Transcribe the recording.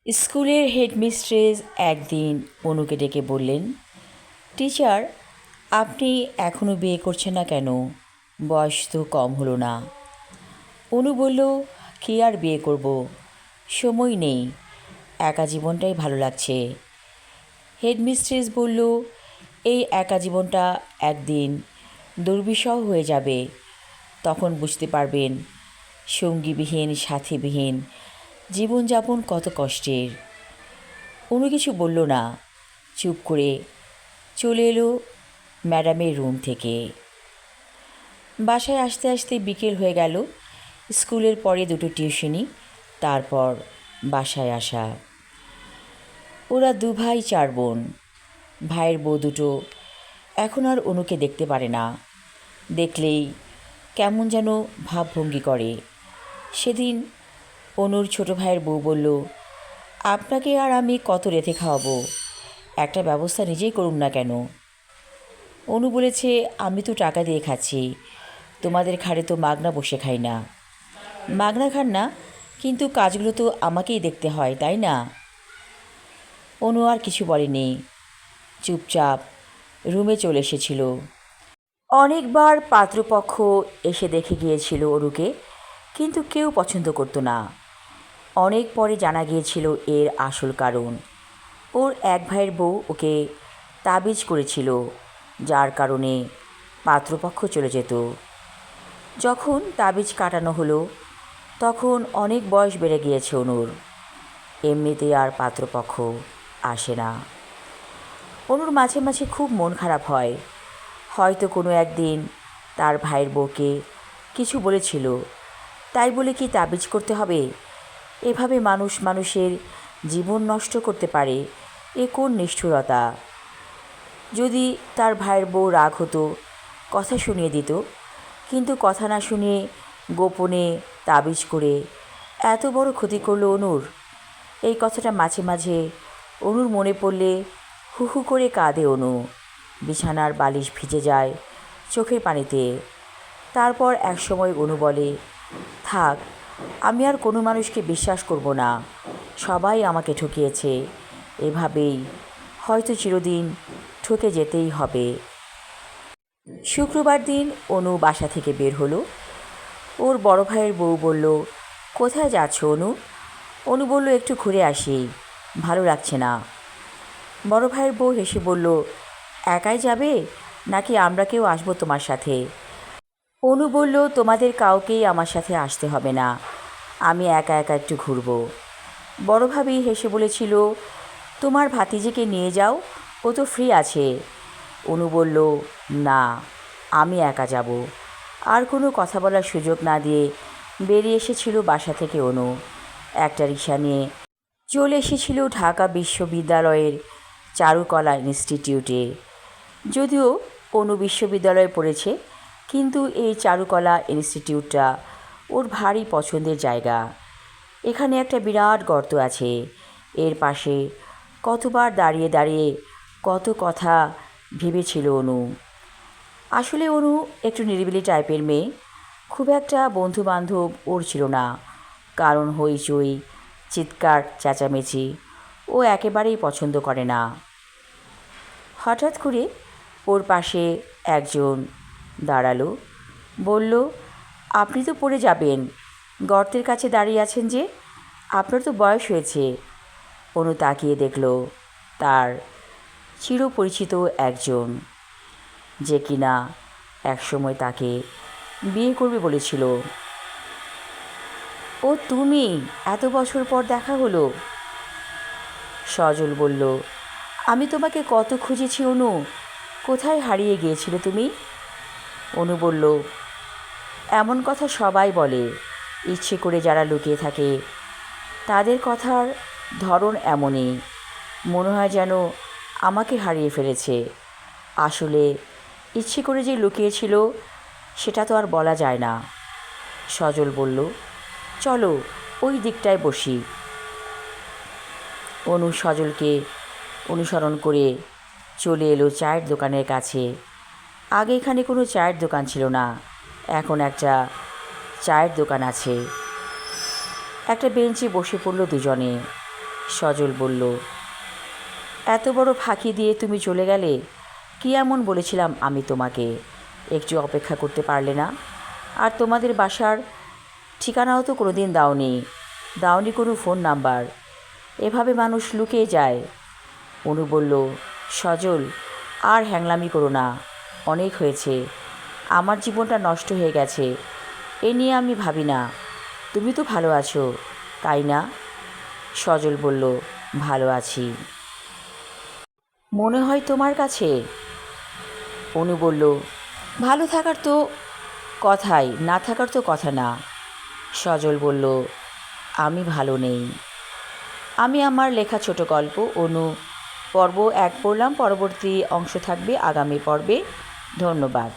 স্কুলের হেডমিস্ট্রেস একদিন অনুকে ডেকে বললেন, টিচার, আপনি এখনও বিয়ে করছেন না কেন? বয়স তো কম হলো না। অনু বলল, কি আর বিয়ে করব, সময় নেই, একা জীবনটাই ভালো লাগছে। হেডমিস্ট্রেস বলল, এই একা জীবনটা একদিন দুর্বিষহ হয়ে যাবে, তখন বুঝতে পারবেন সঙ্গীবিহীন সাথীবিহীন জীবনযাপন কত কষ্টের। অনু কিছু বলল না, চুপ করে চলে এলো ম্যাডামের রুম থেকে। বাসায় আসতে আসতে বিকেল হয়ে গেল। স্কুলের পরে দুটো টিউশনি, তারপর বাসায় আসা। ওরা দু ভাই চার বোন। ভাইয়ের বউ দুটো এখন আর অনুকে দেখতে পারে না, দেখলেই কেমন যেন ভাবভঙ্গি করে। সেদিন অনুর ছোটো ভাইয়ের বউ বলল, আপনাকে আর আমি কত রেঁধে খাওয়াবো, একটা ব্যবস্থা নিজেই করুন না কেন? অনু বলেছে, আমি তো টাকা দিয়ে খাচ্ছি, তোমাদের ঘাড়ে তো মাগনা বসে খাই না। মাগনা খান না, কিন্তু কাজগুলো তো আমাকেই দেখতে হয়, তাই না? অনু আর কিছু বলেনি, চুপচাপ রুমে চলে এসেছিল। অনেকবার পাত্রপক্ষ এসে দেখে গিয়েছিল অনুকে, কিন্তু কেউ পছন্দ করতো না। অনেক পরে জানা গিয়েছিল এর আসল কারণ। ওর এক ভাইয়ের বউ ওকে তাবিজ করেছিল, যার কারণে পাত্রপক্ষ চলে যেত। যখন তাবিজ কাটানো হলো, তখন অনেক বয়স বেড়ে গিয়েছে অনুর। এমনিতেই আর পাত্রপক্ষ আসে না। অনুর মাঝে মাঝে খুব মন খারাপ হয়, হয়তো কোনো একদিন তার ভাইয়ের বউকে কিছু বলেছিল, তাই বলে কি তাবিজ করতে হবে? এভাবে মানুষ মানুষের জীবন নষ্ট করতে পারে, এ কোন নিষ্ঠুরতা! যদি তার ভাইয়ের বউ রাগ হতো, কথা শুনিয়ে দিত, কিন্তু কথা না শুনিয়ে গোপনে তাবিজ করে এত বড় ক্ষতি করলো অনুর। এই কথাটা মাঝে মাঝে অনুর মনে পড়লে হু হু করে কাঁদে অনু। বিছানার বালিশ ভিজে যায় চোখের পানিতে। তারপর একসময় অনু বলে, থাক, আমি আর কোনো মানুষকে বিশ্বাস করব না, সবাই আমাকে ঠকিয়েছে, এভাবেই হয়তো চিরদিন ঠকে যেতেই হবে। শুক্রবার দিন অনু বাসা থেকে বের হলো। ওর বড় ভাইয়ের বউ বলল, কোথায় যাচ্ছ অনু? অনু বলল, একটু ঘুরে আসি, ভালো লাগছে না। বড় ভাইয়ের বউ হেসে বলল, একাই যাবে নাকি আমরা কেউ আসবো তোমার সাথে? অনু বলল, তোমাদের কাউকেই আমার সাথে আসতে হবে না, আমি একা একা একটু ঘুরবো। বড় ভাবি হেসে বলেছিল, তোমার ভাতিজিকে নিয়ে যাও, ও তো ফ্রি আছে। অনু বলল, না, আমি একা যাব। আর কোনো কথা বলার সুযোগ না দিয়ে বেরিয়ে এসেছিল বাসা থেকে অনু। একটা রিকশা নিয়ে চলে এসেছিল ঢাকা বিশ্ববিদ্যালয়ের চারুকলা ইনস্টিটিউটে। যদিও অনু বিশ্ববিদ্যালয়ে পড়েছে, কিন্তু এই চারুকলা ইনস্টিটিউটটা ওর ভারী পছন্দের জায়গা। এখানে একটা বিরাট গর্ত আছে, এর পাশে কতবার দাঁড়িয়ে দাঁড়িয়ে কত কথা ভেবেছিল অনু। আসলে অনু একটু নিরিবিলি টাইপের মেয়ে, খুব একটা বন্ধুবান্ধব ওর ছিল না, কারণ হইচই চিৎকার চেঁচামেচি ও একেবারেই পছন্দ করে না। হঠাৎ করে ওর পাশে একজন দাঁড়ালো, বলল, আপনি তো পড়ে যাবেন, গর্তের কাছে দাঁড়িয়ে আছেন যে, আপনার তো বয়স হয়েছে। অনু তাকিয়ে দেখল তার চিরপরিচিত একজন, যে কিনা একসময় তাকে বিয়ে করবে বলেছিল। ও তুমি, এত বছর পর দেখা হলো। সজল বলল, আমি তোমাকে কত খুঁজেছি অনু, কোথায় হারিয়ে গিয়েছিলে তুমি? অনু বলল, এমন কথা সবাই বলে, ইচ্ছে করে যারা লুকিয়ে থাকে তাদের কথার ধরন এমনই, মনে হয় যেন আমাকে হারিয়ে ফেলেছে। আসলে ইচ্ছে করে যে লুকিয়েছিল সেটা তো আর বলা যায় না। সজল বলল, চলো ওই দিকটায় বসি। অনু সজলকে অনুসরণ করে চলে এলো চায়ের দোকানের কাছে। আগে এখানে কোনো চায়ের দোকান ছিল না, এখন একটা চায়ের দোকান আছে। একটা বেঞ্চে বসে পড়ল দুজনে। সজল বলল, এত বড় ফাঁকি দিয়ে তুমি চলে গেলে? কী এমন বলেছিলাম আমি তোমাকে? একটু অপেক্ষা করতে পারলে না? আর তোমাদের বাসার ঠিকানাও তো কোনো দিন দাওনি কোনো ফোন নাম্বার। এভাবে মানুষ লুকিয়ে যায়। অনু বলল, সজল, আর হ্যাংলামি করো না, অনেক হয়েছে। আমার জীবনটা নষ্ট হয়ে গেছে, এ নিয়ে আমি ভাবি না। তুমি তো ভালো আছো, তাই না? সজল বলল, ভালো আছি। মনে হয় তোমার কাছে? অনু বলল, ভালো থাকার তো কথাই, না থাকার তো কথা না। সজল বলল, আমি ভালো নেই। আমি আমার লেখা ছোট গল্প অনু পর্ব 1 পড়লাম। পরবর্তী অংশ থাকবে আগামী পর্বে। ধন্যবাদ।